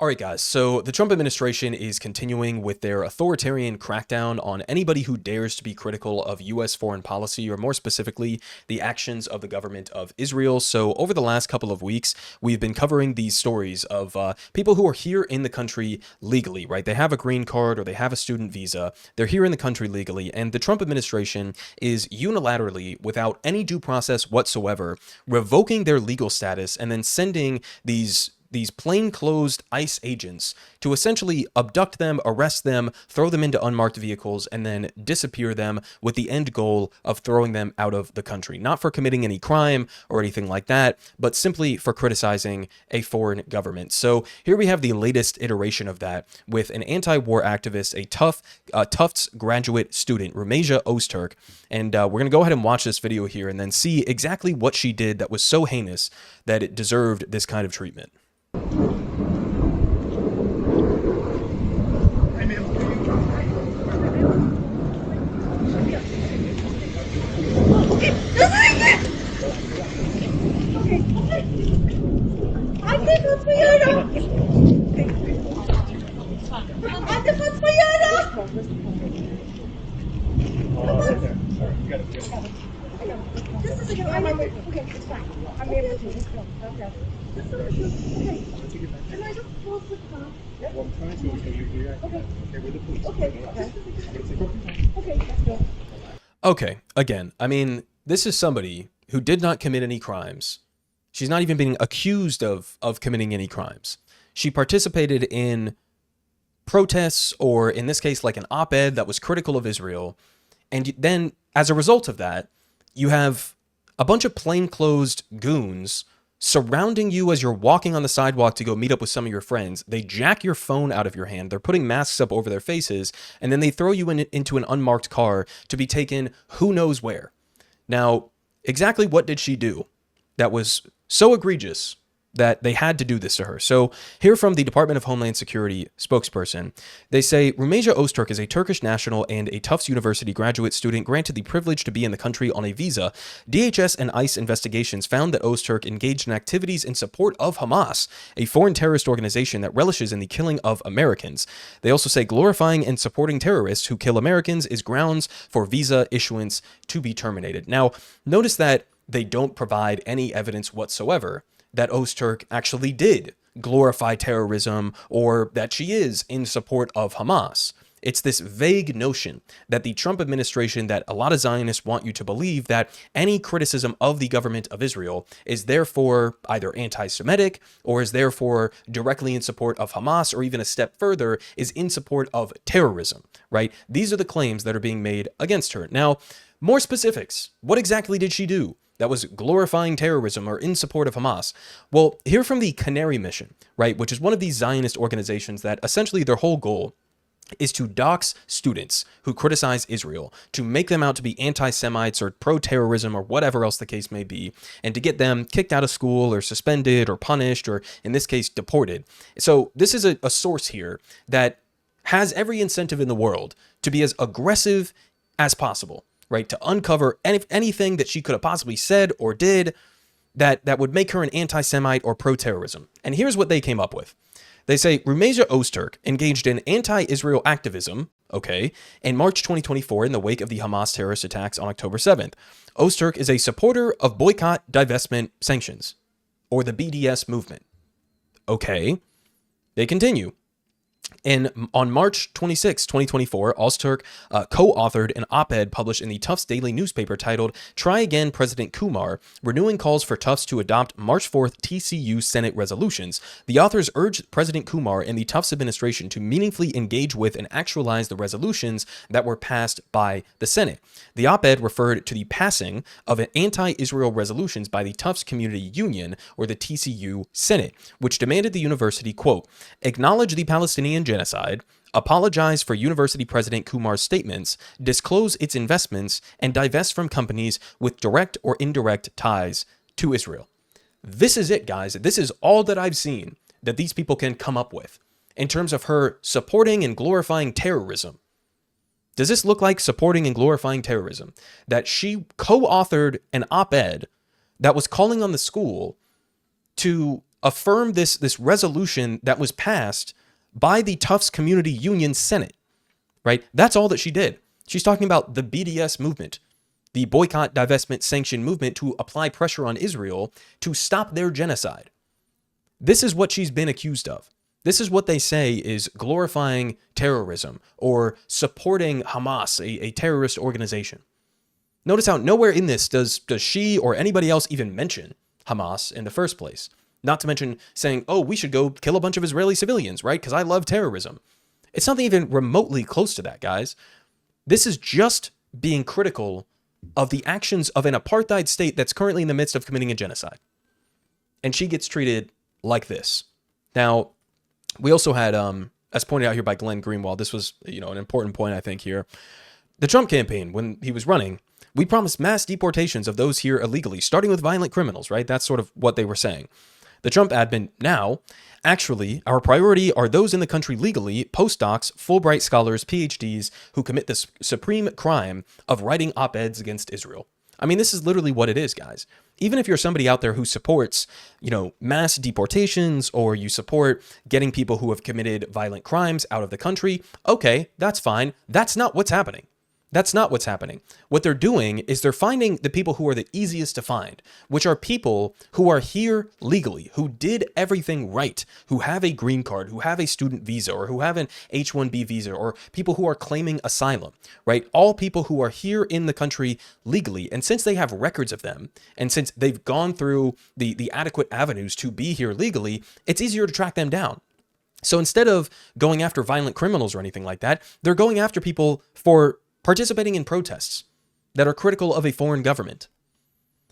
All right, guys, so the Trump administration is continuing with their authoritarian crackdown on anybody who dares to be critical of U.S. foreign policy, or more specifically, the actions of the government of Israel. So over the last couple of weeks, we've been covering these stories of people who are here in the country legally, right? They have a green card or they have a student visa. They're here in the country legally, and the Trump administration is unilaterally, without any due process whatsoever, revoking their legal status and then sending these plainclothes ICE agents to essentially abduct them, arrest them, throw them into unmarked vehicles, and then disappear them with the end goal of throwing them out of the country. Not for committing any crime or anything like that, but simply for criticizing a foreign government. So here we have the latest iteration of that with an anti-war activist, a Tufts graduate student, Rumeja Ozturk. And we're going to go ahead and watch this video here and then see exactly what she did that was so heinous that it deserved this kind of treatment. Okay, again, I mean, this is somebody who did not commit any crimes. She's not even being accused of committing any crimes. She participated in protests, or in this case, like an op-ed that was critical of Israel. And then, as a result of that, you have a bunch of plainclothes goons surrounding you as you're walking on the sidewalk to go meet up with some of your friends. They jack your phone out of your hand. They're putting masks up over their faces, and then they throw you into an unmarked car to be taken who knows where. Now, exactly what did she do that was so egregious that they had to do this to her? So here from the Department of Homeland Security spokesperson, they say Rumeja Ozturk is a Turkish national and a Tufts University graduate student granted the privilege to be in the country on a visa. DHS and ICE investigations found that Ozturk engaged in activities in support of Hamas, a foreign terrorist organization that relishes in the killing of Americans. They also say glorifying and supporting terrorists who kill Americans is grounds for visa issuance to be terminated. Now, notice that they don't provide any evidence whatsoever that Ozturk actually did glorify terrorism or that she is in support of Hamas. It's this vague notion that the Trump administration, that a lot of Zionists want you to believe, that any criticism of the government of Israel is therefore either anti-Semitic or is therefore directly in support of Hamas, or even a step further, is in support of terrorism, right? These are the claims that are being made against her. Now, more specifics. What exactly did she do that was glorifying terrorism or in support of Hamas? Well, here from the Canary Mission, right, which is one of these Zionist organizations that essentially their whole goal is to dox students who criticize Israel, to make them out to be anti-Semites or pro-terrorism or whatever else the case may be, and to get them kicked out of school or suspended or punished or, in this case, deported. So this is a source here that has every incentive in the world to be as aggressive as possible, right? To uncover anything that she could have possibly said or did that would make her an anti-Semite or pro-terrorism. And here's what they came up with. They say Rumeja Ozturk engaged in anti-Israel activism, okay, in March 2024 in the wake of the Hamas terrorist attacks on October 7th. Ozturk is a supporter of boycott, divestment, sanctions, or the BDS movement. Okay, they continue. And on March 26, 2024, Ozturk co-authored an op-ed published in the Tufts Daily newspaper titled "Try Again, President Kumar, Renewing Calls for Tufts to Adopt March 4th TCU Senate Resolutions." The authors urged President Kumar and the Tufts administration to meaningfully engage with and actualize the resolutions that were passed by the Senate. The op-ed referred to the passing of an anti-Israel resolutions by the Tufts Community Union, or the TCU Senate, which demanded the university, quote, "acknowledge the Palestinian genocide, apologize for University President Kumar's statements, disclose its investments, and divest from companies with direct or indirect ties to Israel." This is it, guys. This is all that I've seen that these people can come up with in terms of her supporting and glorifying terrorism. Does this look like supporting and glorifying terrorism? That she co-authored an op-ed that was calling on the school to affirm this resolution that was passed by the Tufts Community Union Senate, right? That's all that she did. She's talking about the BDS movement, the boycott, divestment, sanction movement to apply pressure on Israel to stop their genocide. This is what she's been accused of. This is what they say is glorifying terrorism or supporting Hamas, a terrorist organization. Notice how nowhere in this does she or anybody else even mention Hamas in the first place. Not to mention saying, oh, we should go kill a bunch of Israeli civilians, right? Because I love terrorism. It's not even remotely close to that, guys. This is just being critical of the actions of an apartheid state that's currently in the midst of committing a genocide. And she gets treated like this. Now, we also had, as pointed out here by Glenn Greenwald, this was, an important point, I think, here. The Trump campaign, when he was running, we promised mass deportations of those here illegally, starting with violent criminals, right? That's sort of what they were saying. The Trump admin now, actually, our priority are those in the country legally, postdocs, Fulbright scholars, PhDs, who commit the supreme crime of writing op-eds against Israel. I mean, this is literally what it is, guys. Even if you're somebody out there who supports, mass deportations, or you support getting people who have committed violent crimes out of the country, okay, that's fine. That's not what's happening. That's not what's happening. What they're doing is they're finding the people who are the easiest to find, which are people who are here legally, who did everything right, who have a green card, who have a student visa, or who have an H-1B visa, or people who are claiming asylum, right? All people who are here in the country legally. And since they have records of them, and since they've gone through the adequate avenues to be here legally, it's easier to track them down. So instead of going after violent criminals or anything like that, they're going after people for participating in protests that are critical of a foreign government.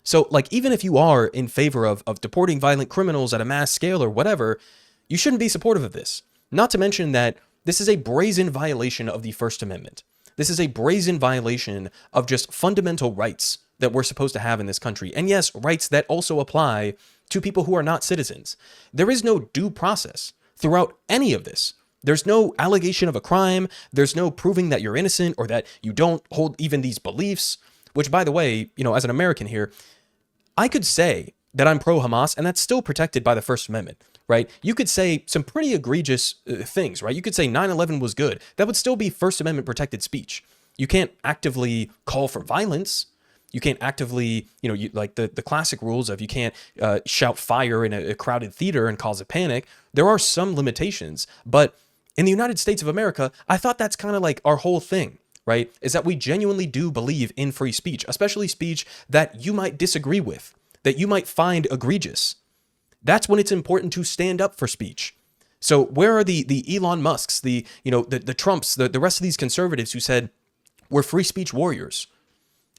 So, even if you are in favor of deporting violent criminals at a mass scale or whatever, you shouldn't be supportive of this. Not to mention that this is a brazen violation of the First Amendment. This is a brazen violation of just fundamental rights that we're supposed to have in this country. And yes, rights that also apply to people who are not citizens. There is no due process throughout any of this. There's no allegation of a crime. There's no proving that you're innocent or that you don't hold even these beliefs, which, by the way, as an American here, I could say that I'm pro-Hamas, and that's still protected by the First Amendment, right? You could say some pretty egregious things, right? You could say 9/11 was good. That would still be First Amendment protected speech. You can't actively call for violence. You can't actively, the classic rules of you can't shout fire in a crowded theater and cause a panic. There are some limitations, but in the United States of America, I thought that's kind of like our whole thing, right? Is that we genuinely do believe in free speech, especially speech that you might disagree with, that you might find egregious. That's when it's important to stand up for speech. So where are the Elon Musks, the Trumps, the rest of these conservatives who said we're free speech warriors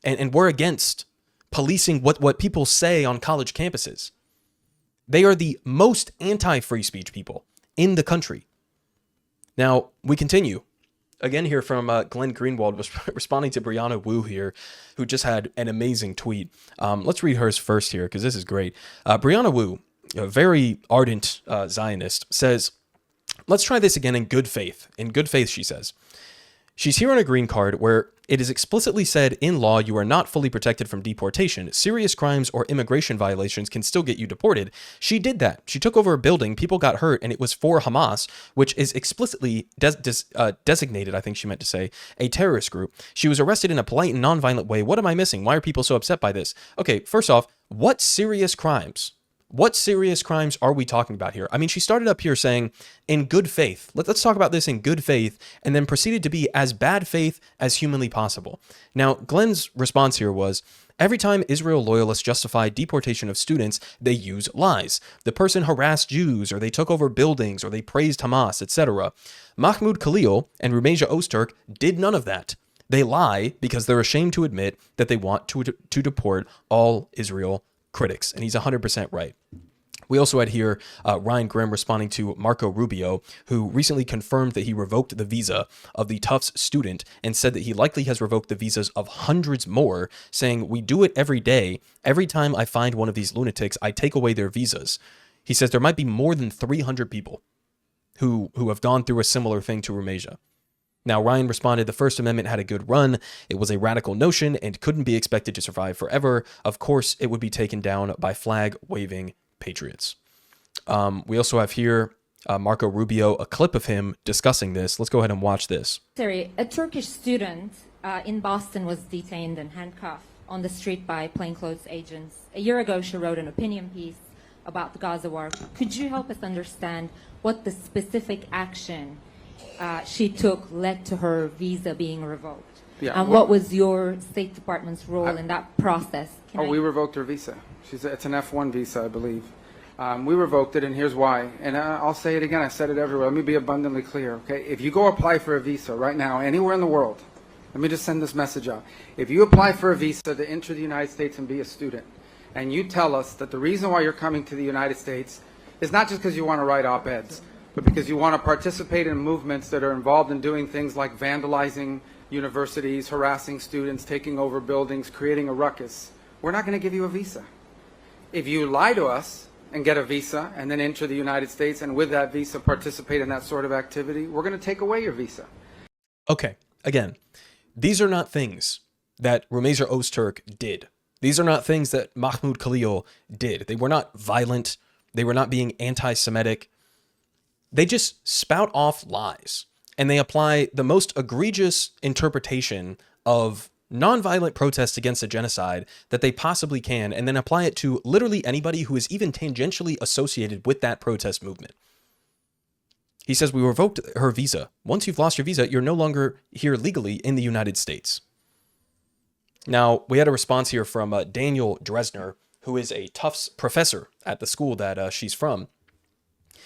and we're against policing what people say on college campuses? They are the most anti-free speech people in the country. Now, we continue. Again here from Glenn Greenwald was responding to Brianna Wu here, who just had an amazing tweet. Let's read hers first here, because this is great. Brianna Wu, a very ardent Zionist, says, let's try this again in good faith. In good faith, she says. She's here on a green card where it is explicitly said in law you are not fully protected from deportation. Serious crimes or immigration violations can still get you deported. She did that. She took over a building, people got hurt, and it was for Hamas, which is explicitly designated, I think she meant to say, a terrorist group. She was arrested in a polite and nonviolent way. What am I missing? Why are people so upset by this? Okay, first off, what serious crimes? What serious crimes are we talking about here? I mean, she started up here saying, in good faith. Let's talk about this in good faith, and then proceeded to be as bad faith as humanly possible. Now, Glenn's response here was, every time Israel loyalists justify deportation of students, they use lies. The person harassed Jews, or they took over buildings, or they praised Hamas, etc. Mahmoud Khalil and Rumeja Ozturk did none of that. They lie because they're ashamed to admit that they want to deport all Israel critics, and he's 100% right. We also had here Ryan Grimm responding to Marco Rubio, who recently confirmed that he revoked the visa of the Tufts student and said that he likely has revoked the visas of hundreds more, saying, we do it every day. Every time I find one of these lunatics, I take away their visas. He says there might be more than 300 people who have gone through a similar thing to Rumeja. Now, Ryan responded, the First Amendment had a good run. It was a radical notion and couldn't be expected to survive forever. Of course, it would be taken down by flag-waving patriots. We also have here Marco Rubio, a clip of him discussing this. Let's go ahead and watch this. A Turkish student in Boston was detained and handcuffed on the street by plainclothes agents. A year ago, she wrote an opinion piece about the Gaza war. Could you help us understand what the specific action she took led to her visa being revoked? Yeah, and what was your State Department's role in that process? We revoked her visa. It's an F1 visa, I believe. We revoked it, and here's why. And I'll say it again. I said it everywhere. Let me be abundantly clear, okay? If you go apply for a visa right now, anywhere in the world, let me just send this message out. If you apply for a visa to enter the United States and be a student, and you tell us that the reason why you're coming to the United States is not just because you want to write op-eds, but because you want to participate in movements that are involved in doing things like vandalizing universities, harassing students, taking over buildings, creating a ruckus, we're not going to give you a visa. If you lie to us and get a visa and then enter the United States and with that visa participate in that sort of activity, we're going to take away your visa. Okay, again, these are not things that Rumeisa Öztürk did. These are not things that Mahmoud Khalil did. They were not violent. They were not being anti-Semitic. They just spout off lies, and they apply the most egregious interpretation of nonviolent protests against a genocide that they possibly can, and then apply it to literally anybody who is even tangentially associated with that protest movement. He says, we revoked her visa. Once you've lost your visa, you're no longer here legally in the United States. Now, we had a response here from Daniel Dresner, who is a Tufts professor at the school that she's from.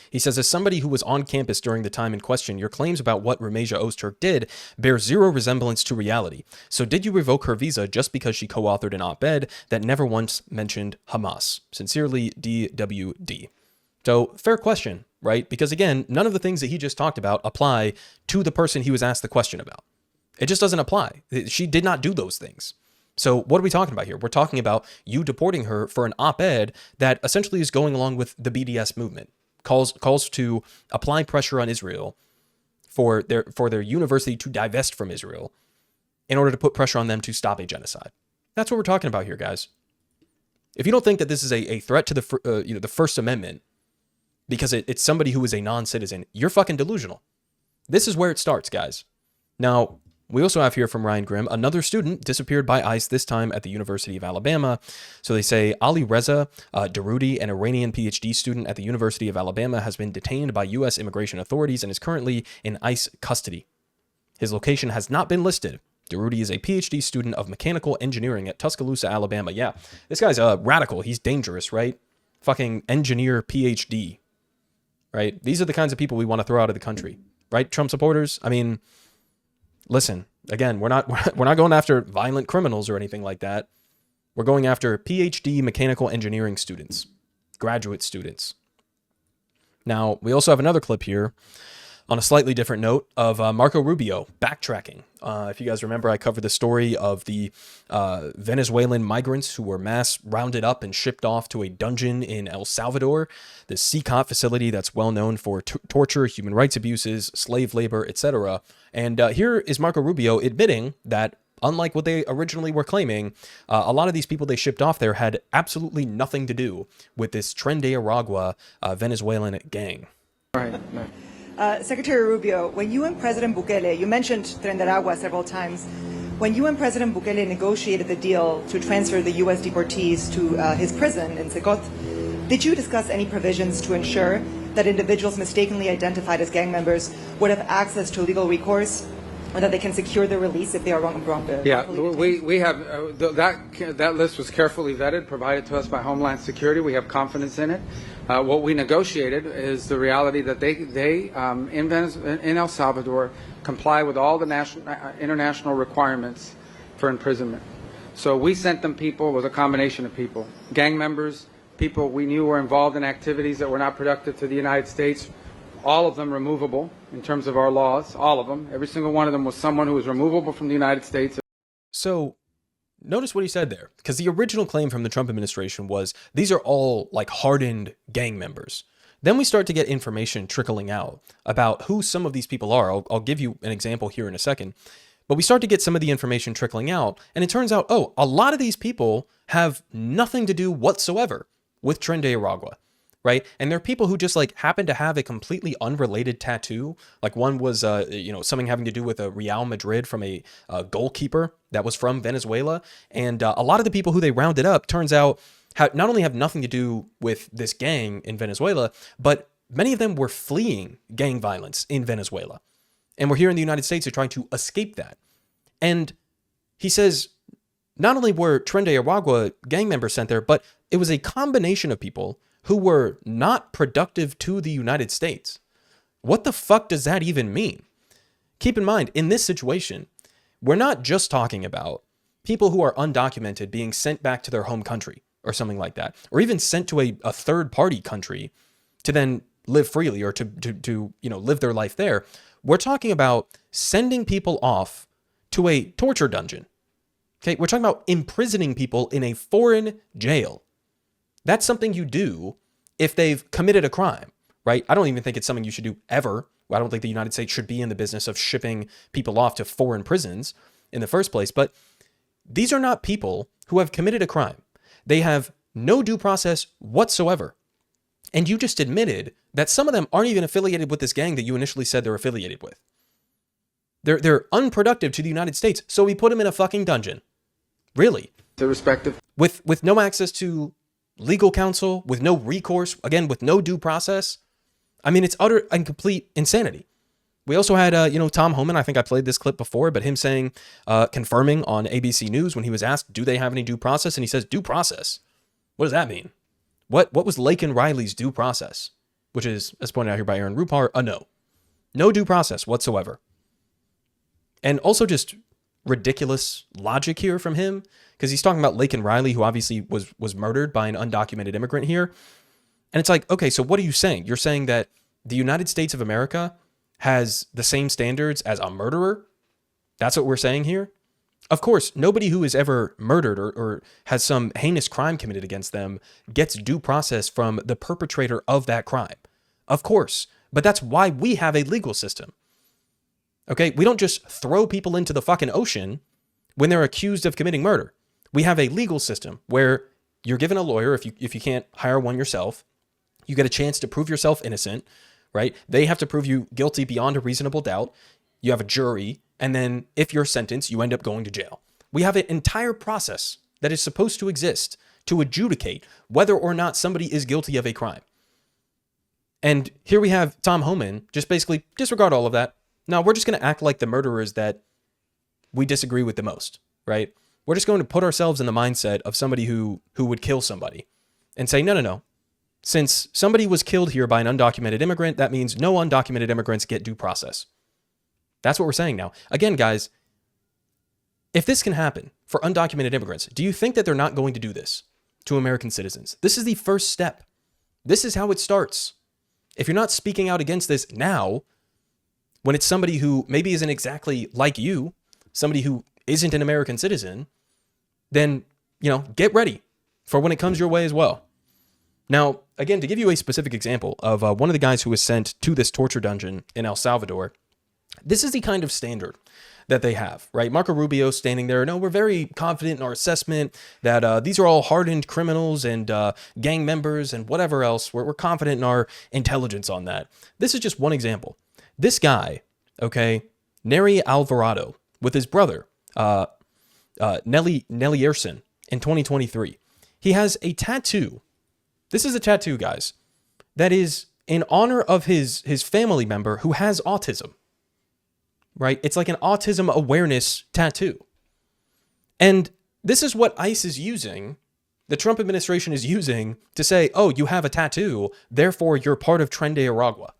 He says, as somebody who was on campus during the time in question, your claims about what Rumeisa Öztürk did bear zero resemblance to reality. So did you revoke her visa just because she co-authored an op-ed that never once mentioned Hamas? Sincerely, DWD. So, fair question, right? Because again, none of the things that he just talked about apply to the person he was asked the question about. It just doesn't apply. She did not do those things. So what are we talking about here? We're talking about you deporting her for an op-ed that essentially is going along with the BDS movement. Calls to apply pressure on Israel for their university to divest from Israel in order to put pressure on them to stop a genocide. That's what we're talking about here, guys. If you don't think that this is a threat to the First Amendment because it's somebody who is a non-citizen, you're fucking delusional. This is where it starts, guys. Now, we also have here from Ryan Grimm, another student disappeared by ICE, this time at the University of Alabama. So they say Ali Reza Darudi, an Iranian PhD student at the University of Alabama, has been detained by U.S. immigration authorities and is currently in ICE custody. His location has not been listed. Darudi is a PhD student of mechanical engineering at Tuscaloosa, Alabama. Yeah, this guy's a radical. He's dangerous, right? Fucking engineer PhD, right? These are the kinds of people we want to throw out of the country, right? Trump supporters. I mean, listen, again, we're not going after violent criminals or anything like that. We're going after PhD mechanical engineering students, graduate students. Now, we also have another clip here on a slightly different note of Marco Rubio backtracking. If you guys remember, I covered the story of the Venezuelan migrants who were mass rounded up and shipped off to a dungeon in El Salvador, the CCOT facility that's well known for torture, human rights abuses, slave labor, etc. And here is Marco Rubio admitting that, unlike what they originally were claiming, a lot of these people they shipped off there had absolutely nothing to do with this Tren de Aragua Venezuelan gang. Right. Secretary Rubio, when you and President Bukele, you mentioned Tren de Aragua several times, when you and President Bukele negotiated the deal to transfer the U.S. deportees to his prison in Secot, did you discuss any provisions to ensure that individuals mistakenly identified as gang members would have access to legal recourse, or that they can secure their release if they are wrongfully Yeah, detained? we have that list was carefully vetted, provided to us by Homeland Security. We have confidence in it. What we negotiated is the reality that they in El Salvador comply with all the international requirements for imprisonment. So we sent them people with a combination of people, gang members, people we knew were involved in activities that were not productive to the United States. All of them removable in terms of our laws, all of them. Every single one of them was someone who was removable from the United States. So notice what he said there, because the original claim from the Trump administration was these are all like hardened gang members. Then we start to get information trickling out about who some of these people are. I'll give you an example here in a second. But we start to get some of the information trickling out, and it turns out, oh, a lot of these people have nothing to do whatsoever with Tren de Aragua. right? And there are people who just like happen to have a completely unrelated tattoo. Like one was, something having to do with a Real Madrid from a goalkeeper that was from Venezuela. And a lot of the people who they rounded up, turns out, not only have nothing to do with this gang in Venezuela, but many of them were fleeing gang violence in Venezuela. And we're here in the United States, they're trying to escape that. And he says, not only were Tren de Aragua gang members sent there, but it was a combination of people who were not productive to the United States. What the fuck does that even mean? Keep in mind, in this situation, we're not just talking about people who are undocumented being sent back to their home country or something like that, or even sent to a third-party country to then live freely or to live their life there. We're talking about sending people off to a torture dungeon. Okay, we're talking about imprisoning people in a foreign jail. That's something you do if they've committed a crime, right? I don't even think it's something you should do ever. I don't think the United States should be in the business of shipping people off to foreign prisons in the first place. But these are not people who have committed a crime. They have no due process whatsoever. And you just admitted that some of them aren't even affiliated with this gang that you initially said they're affiliated with. They're unproductive to the United States, so we put them in a fucking dungeon. Really? Irrespective. With no access to legal counsel, with no recourse, again, with no due process. I mean, it's utter and complete insanity. We also had, Tom Homan. I think I played this clip before, but him saying, confirming on ABC News when he was asked, do they have any due process? And he says, due process. What does that mean? What was Laken Riley's due process? Which is, as pointed out here by Aaron Rupar, a no. No due process whatsoever. And also just ridiculous logic here from him, because he's talking about Laken Riley, who obviously was murdered by an undocumented immigrant here. And it's like, okay, so what are you saying? You're saying that the United States of America has the same standards as a murderer? That's what we're saying here? Of course, nobody who is ever murdered or has some heinous crime committed against them gets due process from the perpetrator of that crime. Of course. But that's why we have a legal system. Okay? We don't just throw people into the fucking ocean when they're accused of committing murder. We have a legal system where you're given a lawyer if you can't hire one yourself. You get a chance to prove yourself innocent, right? They have to prove you guilty beyond a reasonable doubt. You have a jury, and then if you're sentenced, you end up going to jail. We have an entire process that is supposed to exist to adjudicate whether or not somebody is guilty of a crime. And here we have Tom Homan just basically disregard all of that. No, we're just going to act like the murderers that we disagree with the most, right? We're just going to put ourselves in the mindset of somebody who would kill somebody and say, no. Since somebody was killed here by an undocumented immigrant, that means no undocumented immigrants get due process. That's what we're saying now. Again, guys, if this can happen for undocumented immigrants, do you think that they're not going to do this to American citizens? This is the first step. This is how it starts. If you're not speaking out against this now, when it's somebody who maybe isn't exactly like you, somebody who isn't an American citizen, then, get ready for when it comes your way as well. Now, again, to give you a specific example of one of the guys who was sent to this torture dungeon in El Salvador, this is the kind of standard that they have, right? Marco Rubio standing there, no, we're very confident in our assessment that these are all hardened criminals and gang members and whatever else. We're confident in our intelligence on that. This is just one example. This guy, okay, Neri Alvarado, with his brother, Nelly Erson, in 2023, he has a tattoo. This is a tattoo, guys, that is in honor of his family member who has autism, right? It's like an autism awareness tattoo. And this is what ICE is using, the Trump administration is using to say, oh, you have a tattoo, therefore you're part of Tren de Aragua.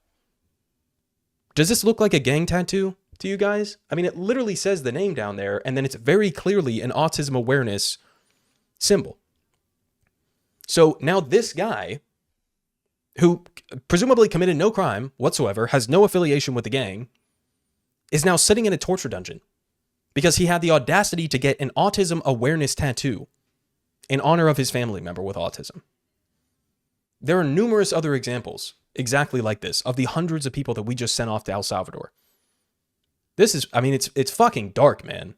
Does this look like a gang tattoo to you guys? I mean, it literally says the name down there, and then it's very clearly an autism awareness symbol. So now this guy, who presumably committed no crime whatsoever, has no affiliation with the gang, is now sitting in a torture dungeon because he had the audacity to get an autism awareness tattoo in honor of his family member with autism. There are numerous other examples exactly like this of the hundreds of people that we just sent off to El Salvador. This is, I mean, it's fucking dark, man.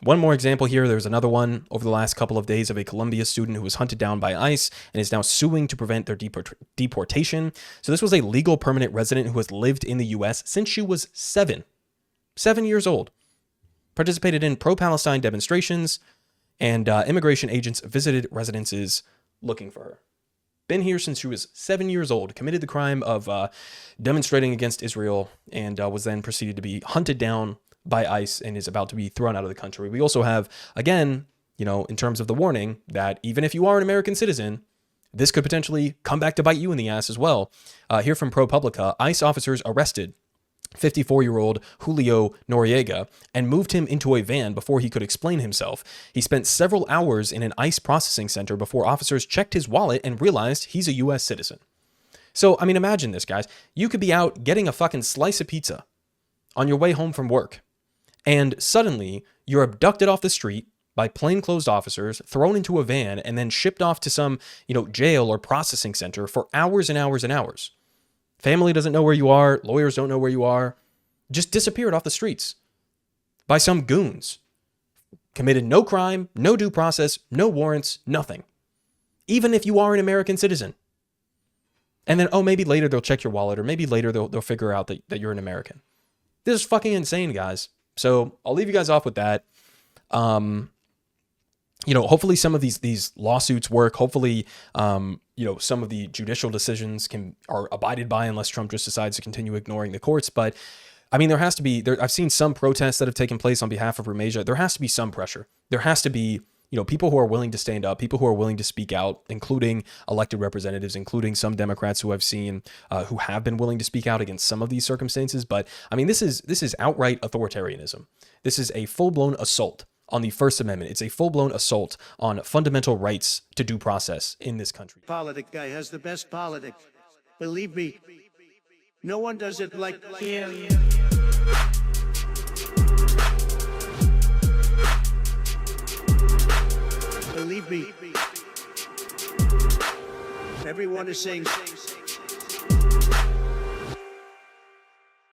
One more example here. There's another one over the last couple of days of a Colombia student who was hunted down by ICE and is now suing to prevent their deportation. So this was a legal permanent resident who has lived in the U.S. since she was 7 years old, participated in pro-Palestine demonstrations, and immigration agents visited residences looking for her. Been here since she was 7 years old, committed the crime of demonstrating against Israel, and was then proceeded to be hunted down by ICE and is about to be thrown out of the country. We also have, again, in terms of the warning, that even if you are an American citizen, this could potentially come back to bite you in the ass as well. Here from ProPublica, ICE officers arrested 54-year-old Julio Noriega and moved him into a van before he could explain himself. He spent several hours in an ICE processing center before officers checked his wallet and realized he's a U.S. citizen. So, I mean, imagine this, guys. You could be out getting a fucking slice of pizza on your way home from work, and suddenly you're abducted off the street by plainclothes officers, thrown into a van, and then shipped off to some, jail or processing center for hours and hours and hours. Family doesn't know where you are. Lawyers don't know where you are. Just disappeared off the streets by some goons. Committed no crime, no due process, no warrants, nothing. Even if you are an American citizen. And then, maybe later they'll check your wallet, or maybe later they'll figure out that you're an American. This is fucking insane, guys. So I'll leave you guys off with that. Hopefully some of these lawsuits work. Hopefully, some of the judicial decisions are abided by unless Trump just decides to continue ignoring the courts. But I mean, there has to be, I've seen some protests that have taken place on behalf of Rumeja. There has to be some pressure. There has to be, people who are willing to stand up, people who are willing to speak out, including elected representatives, including some Democrats who I've seen who have been willing to speak out against some of these circumstances. But I mean, this is outright authoritarianism. This is a full-blown assault on the First Amendment. It's a full-blown assault on fundamental rights to due process in this country. Politic guy has the best politics. Believe me, no one does it like him. Believe me, everyone is saying